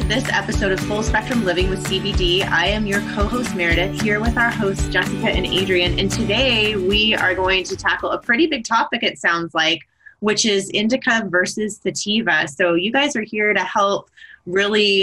this episode of Full Spectrum Living with CBD. I am your co-host Meredith, here with our hosts Jessica and Adrian. And today we are going to tackle a pretty big topic, it sounds like, which is Indica versus Sativa. So you guys are here to help really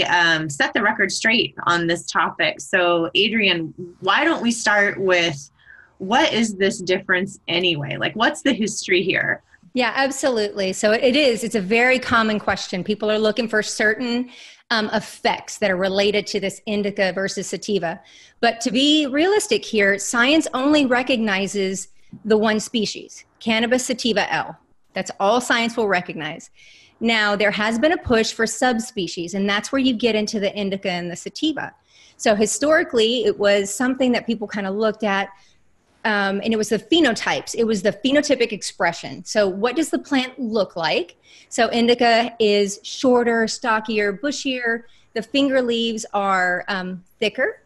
set the record straight on this topic. So Adrian, why don't we start with what is this difference anyway? Like, what's the history here? Yeah, absolutely. So it's a very common question. People are looking for certain effects that are related to this indica versus sativa. But to be realistic here, science only recognizes the one species, cannabis sativa L. That's all science will recognize. Now, there has been a push for subspecies, and that's where you get into the indica and the sativa. So historically, it was something that people kind of looked at, and it was the phenotypes. It was the phenotypic expression. So what does the plant look like? So indica is shorter, stockier, bushier. The finger leaves are thicker,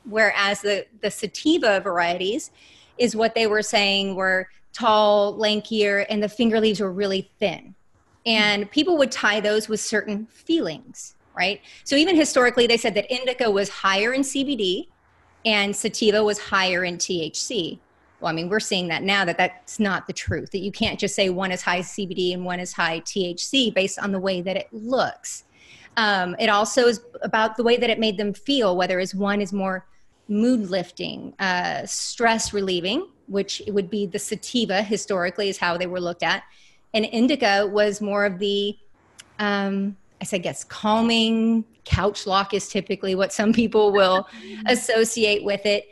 whereas the sativa varieties is what they were saying were tall, lankier, and the finger leaves were really thin. And people would tie those with certain feelings, right? So even historically, they said that indica was higher in CBD and sativa was higher in THC. Well, I mean, we're seeing that now that's not the truth, that you can't just say one is high CBD and one is high THC based on the way that it looks. It also is about the way that it made them feel, whether it's one is more mood lifting, stress relieving, which it would be the sativa historically is how they were looked at. And indica was more of the, I guess, calming. Couch lock is typically what some people will associate with it.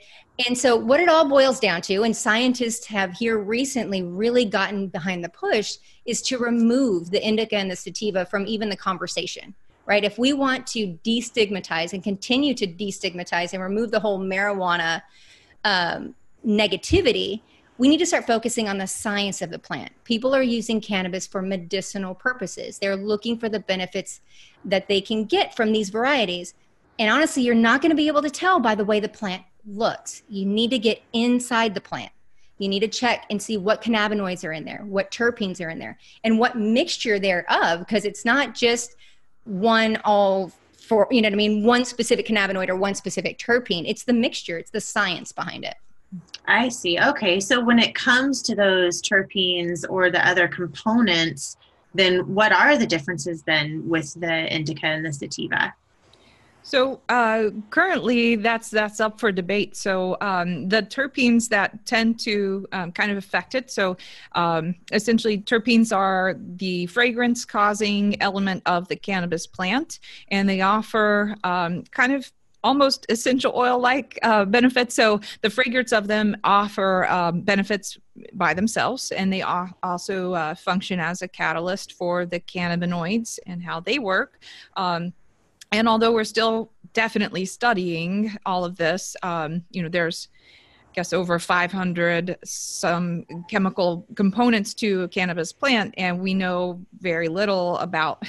And so what it all boils down to, and scientists have here recently really gotten behind the push, is to remove the indica and the sativa from even the conversation, right? If we want to destigmatize and continue to destigmatize and remove the whole marijuana negativity, we need to start focusing on the science of the plant. People are using cannabis for medicinal purposes. They're looking for the benefits that they can get from these varieties. And honestly, you're not going to be able to tell by the way the plant looks. You need to get inside the plant. You need to check and see what cannabinoids are in there, what terpenes are in there, and what mixture thereof, because it's not just one all for, you know what I mean, one specific cannabinoid or one specific terpene. It's the mixture. It's the science behind it. I see. Okay. So when it comes to those terpenes or the other components, then what are the differences then with the indica and the sativa? So currently that's up for debate. So the terpenes that tend to kind of affect it. So essentially terpenes are the fragrance causing element of the cannabis plant, and they offer kind of almost essential oil-like benefits. So the fragrance of them offer benefits by themselves, and they also function as a catalyst for the cannabinoids and how they work. And although we're still definitely studying all of this, there's, I guess, over 500 some chemical components to a cannabis plant, and we know very little about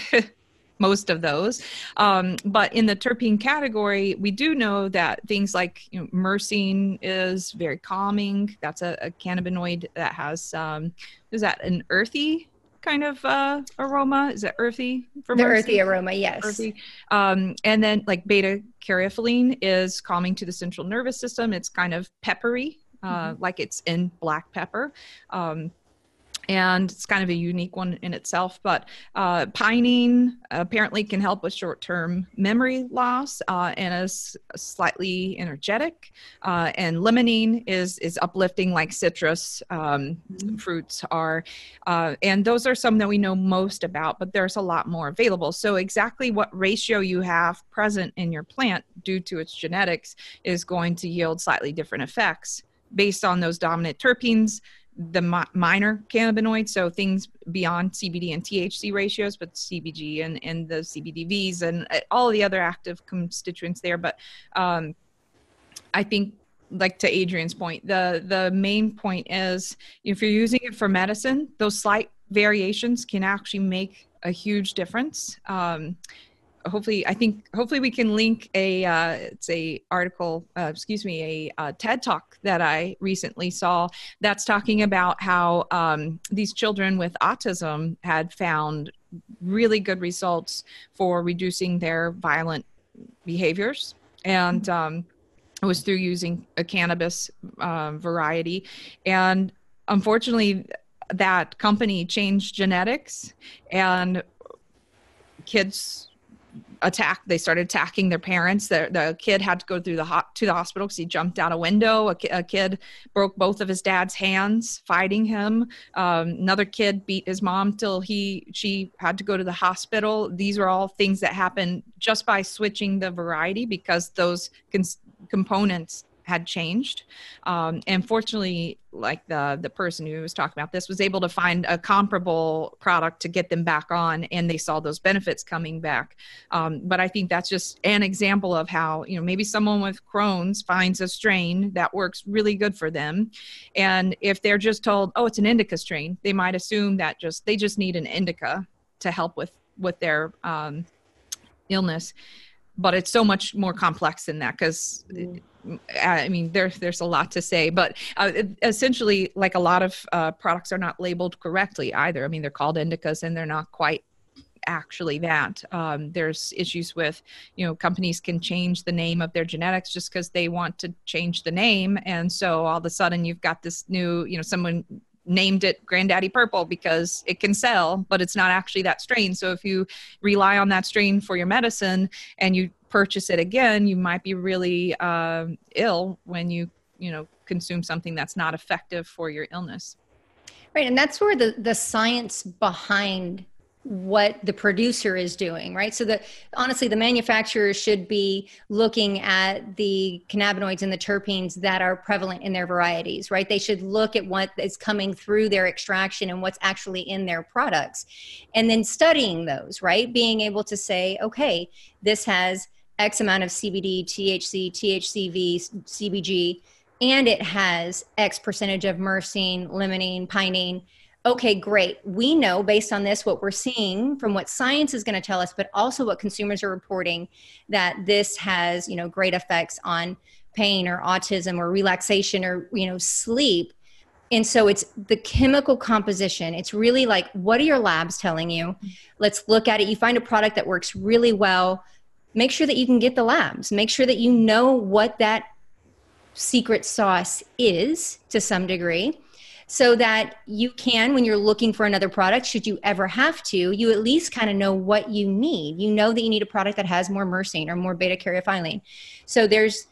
most of those. But in the terpene category, we do know that things like myrcene is very calming. That's a cannabinoid that has, is that an earthy kind of aroma? Is it earthy? The earthy aroma, yes. Earthy. And then like beta caryophyllene is calming to the central nervous system. It's kind of peppery, like it's in black pepper. And it's kind of a unique one in itself, but pinene apparently can help with short-term memory loss and is slightly energetic. And limonene is uplifting, like citrus fruits are. And those are some that we know most about, but there's a lot more available. So exactly what ratio you have present in your plant due to its genetics is going to yield slightly different effects based on those dominant terpenes, the minor cannabinoids, so things beyond CBD and THC ratios, but CBG and the CBDVs and all the other active constituents there. But I think, like to Adrian's point, the main point is if you're using it for medicine, those slight variations can actually make a huge difference. Hopefully we can link a TED Talk that I recently saw that's talking about how these children with autism had found really good results for reducing their violent behaviors. And it was through using a cannabis variety. And unfortunately, that company changed genetics, and kids they started attacking their parents. The kid had to go to the hospital because he jumped out a window. A kid broke both of his dad's hands fighting him. Another kid beat his mom till she had to go to the hospital. These are all things that happened just by switching the variety, because those components had changed. And fortunately, like the person who was talking about this was able to find a comparable product to get them back on, and they saw those benefits coming back. But I think that's just an example of how, maybe someone with Crohn's finds a strain that works really good for them. And if they're just told, oh, it's an indica strain, they might assume that they just need an indica to help with their illness. But it's so much more complex than that, because I mean, there's a lot to say, but essentially, like, a lot of products are not labeled correctly either. I mean, they're called indicas and they're not quite actually that. There's issues with, companies can change the name of their genetics just because they want to change the name. And so all of a sudden you've got this new, someone named it Granddaddy Purple because it can sell, but it's not actually that strain. So if you rely on that strain for your medicine and you purchase it again, you might be really ill when you consume something that's not effective for your illness. Right. And that's where the science behind what the producer is doing, right? So honestly, the manufacturer should be looking at the cannabinoids and the terpenes that are prevalent in their varieties, right? They should look at what is coming through their extraction and what's actually in their products, and then studying those, right? Being able to say, okay, this has X amount of CBD, THC, THCV, CBG, and it has X percentage of myrcene, limonene, pinene. Okay, great. We know based on this, what we're seeing from what science is going to tell us, but also what consumers are reporting, that this has, great effects on pain or autism or relaxation or, sleep. And so it's the chemical composition. It's really like, what are your labs telling you? Let's look at it. You find a product that works really well. Make sure that you can get the labs. Make sure that you know what that secret sauce is to some degree, so that you can, when you're looking for another product, should you ever have to, you at least kind of know what you need. You know that you need a product that has more myrcene or more beta-caryophyllene. So there's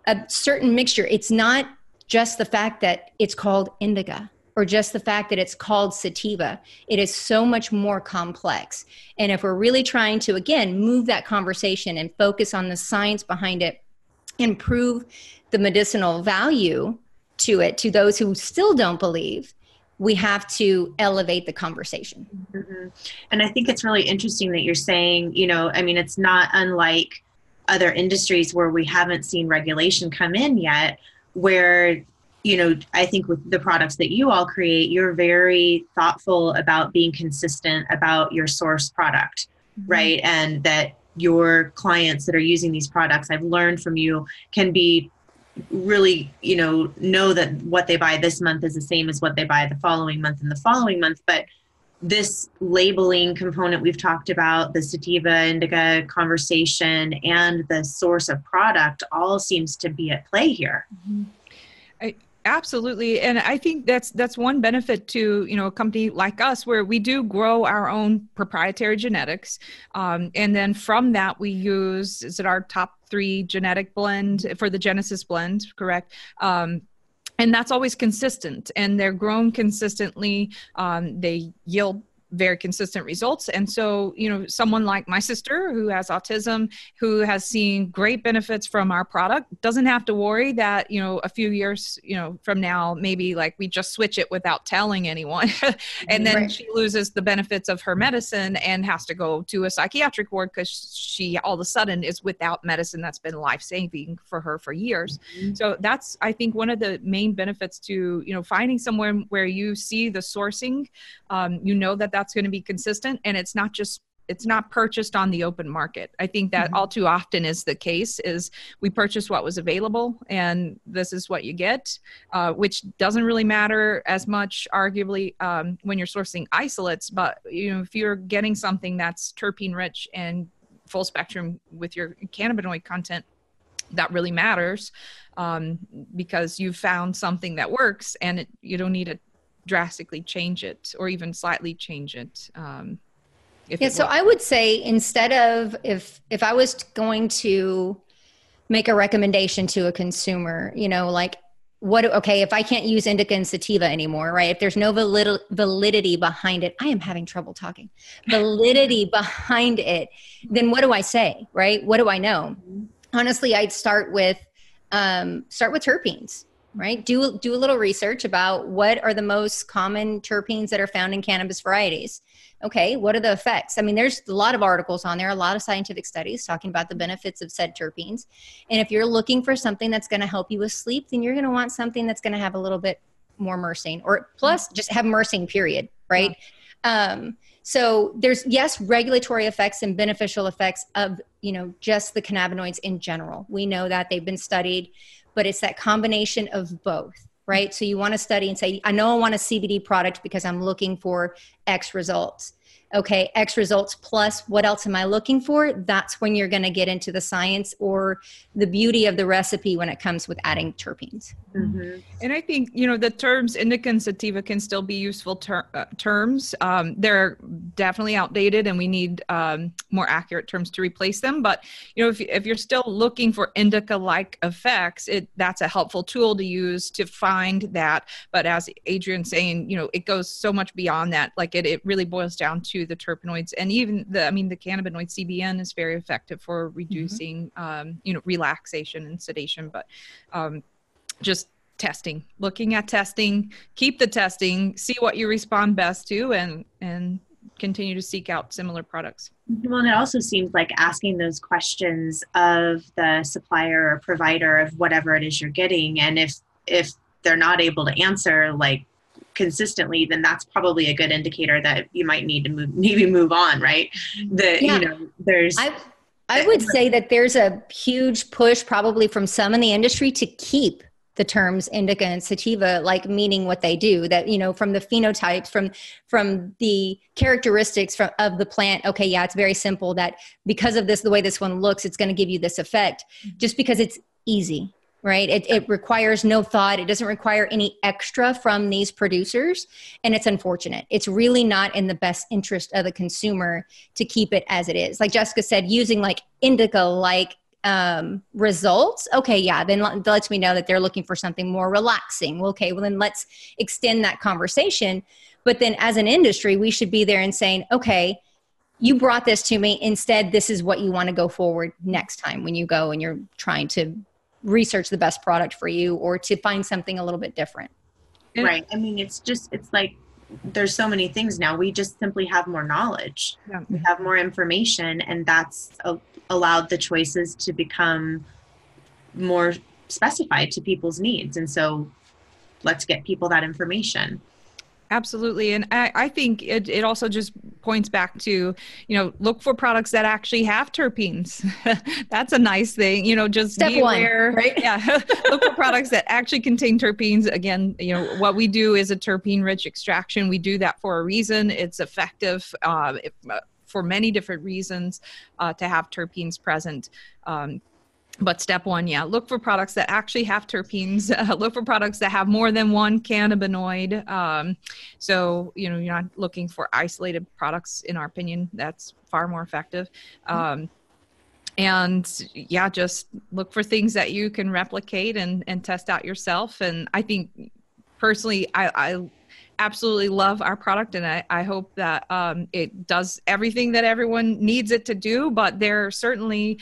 a certain mixture. It's not just the fact that it's called indica or just the fact that it's called sativa. It is so much more complex. And if we're really trying to, again, move that conversation and focus on the science behind it, improve the medicinal value to it, to those who still don't believe, we have to elevate the conversation. Mm-hmm. And I think it's really interesting that you're saying, it's not unlike other industries where we haven't seen regulation come in yet, where, I think with the products that you all create, you're very thoughtful about being consistent about your source product, mm-hmm. right? And that your clients that are using these products, I've learned from you, can be really, know that what they buy this month is the same as what they buy the following month and the following month. But this labeling component we've talked about, the sativa, indica conversation, and the source of product all seems to be at play here. Mm-hmm. Absolutely. And I think that's one benefit to, a company like us, where we do grow our own proprietary genetics. And then from that, we use, is it our top 3 genetic blend for the Genesis blend, correct? And that's always consistent, and they're grown consistently. They yield very consistent results. And so, someone like my sister who has autism, who has seen great benefits from our product, doesn't have to worry that, a few years, from now, maybe like we just switch it without telling anyone. And then right. She loses the benefits of her medicine and has to go to a psychiatric ward because she all of a sudden is without medicine that's been life-saving for her for years. Mm-hmm. So that's, I think, one of the main benefits to, finding somewhere where you see the sourcing, that that's going to be consistent, and it's not just it's not purchased on the open market. I think that all too often is the case, is we purchase what was available and this is what you get, which doesn't really matter as much arguably when you're sourcing isolates. But if you're getting something that's terpene rich and full spectrum with your cannabinoid content, that really matters, because you've found something that works, and you don't need to drastically change it or even slightly change it. So I would say, instead of, if I was going to make a recommendation to a consumer, like, if I can't use Indica and Sativa anymore, right? If there's no validity behind it, I am having trouble talking, validity behind it, then what do I say, right? What do I know? Honestly, I'd start with terpenes, right? Do a little research about what are the most common terpenes that are found in cannabis varieties. Okay, what are the effects? I mean, there's a lot of articles on there, a lot of scientific studies talking about the benefits of said terpenes. And if you're looking for something that's going to help you with sleep, then you're going to want something that's going to have a little bit more myrcene, or plus just have myrcene, period, right? Yeah. So there's, yes, regulatory effects and beneficial effects of, just the cannabinoids in general. We know that they've been studied, but it's that combination of both, right? So you want to study and say, I know I want a CBD product because I'm looking for X results. Okay, X results plus what else am I looking for? That's when you're going to get into the science or the beauty of the recipe when it comes with adding terpenes. Mm-hmm. And I think, the terms Indica and Sativa can still be useful terms. They're definitely outdated and we need more accurate terms to replace them. But, if you're still looking for Indica-like effects, that's a helpful tool to use to find that. But as Adrian's saying, it goes so much beyond that. Like it really boils down to the terpenoids, and even the cannabinoid CBN is very effective for reducing, relaxation and sedation. But just testing, looking at testing, keep the testing, see what you respond best to, and continue to seek out similar products. Well, and it also seems like asking those questions of the supplier or provider of whatever it is you're getting, and if they're not able to answer like consistently, then that's probably a good indicator that you might need to move on, right? I would say that there's a huge push probably from some in the industry to keep the terms Indica and Sativa, like meaning what they do, that, from the phenotypes, from the characteristics of the plant. Okay. Yeah. It's very simple that because of this, the way this one looks, it's going to give you this effect just because it's easy. Right? It requires no thought. It doesn't require any extra from these producers. And it's unfortunate. It's really not in the best interest of the consumer to keep it as it is. Like Jessica said, using like indica-like results. Okay. Yeah. Then that lets me know that they're looking for something more relaxing. Okay. Well, then let's extend that conversation. But then as an industry, we should be there and saying, okay, you brought this to me. Instead, this is what you want to go forward next time when you go and you're trying to research the best product for you or to find something a little bit different. Right. I mean, it's like there's so many things now. We just simply have more knowledge. Yeah. We have more information, and that's allowed the choices to become more specified to people's needs. And so let's get people that information. Absolutely. And I think it also just points back to, look for products that actually have terpenes. That's a nice thing, just step be one, aware. Right? Yeah. Look for products that actually contain terpenes. Again, what we do is a terpene rich extraction. We do that for a reason. It's effective for many different reasons to have terpenes present. But step one, look for products that actually have terpenes. Look for products that have more than one cannabinoid. So, you're not looking for isolated products, in our opinion. That's far more effective. Just look for things that you can replicate and test out yourself. And I think personally, I absolutely love our product, and I hope that it does everything that everyone needs it to do. But there are certainly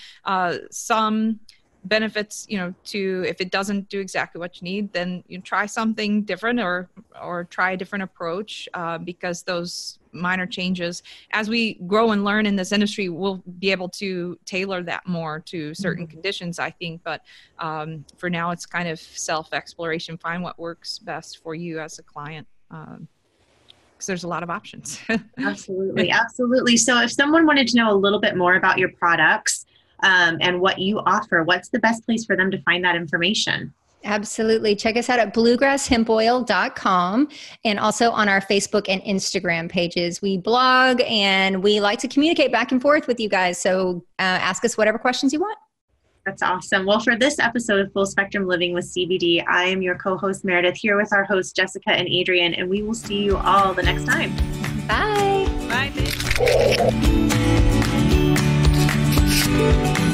some benefits, to, if it doesn't do exactly what you need, then you try something different or try a different approach, because those minor changes, as we grow and learn in this industry, we'll be able to tailor that more to certain conditions, I think. But for now, it's kind of self-exploration. Find what works best for you as a client. because there's a lot of options. Absolutely. Absolutely. So if someone wanted to know a little bit more about your products and what you offer, what's the best place for them to find that information? Absolutely. Check us out at bluegrasshempoil.com and also on our Facebook and Instagram pages. We blog and we like to communicate back and forth with you guys. So ask us whatever questions you want. That's awesome. Well, for this episode of Full Spectrum Living with CBD, I am your co-host Meredith, here with our hosts Jessica and Adrian, and we will see you all the next time. Bye. Bye.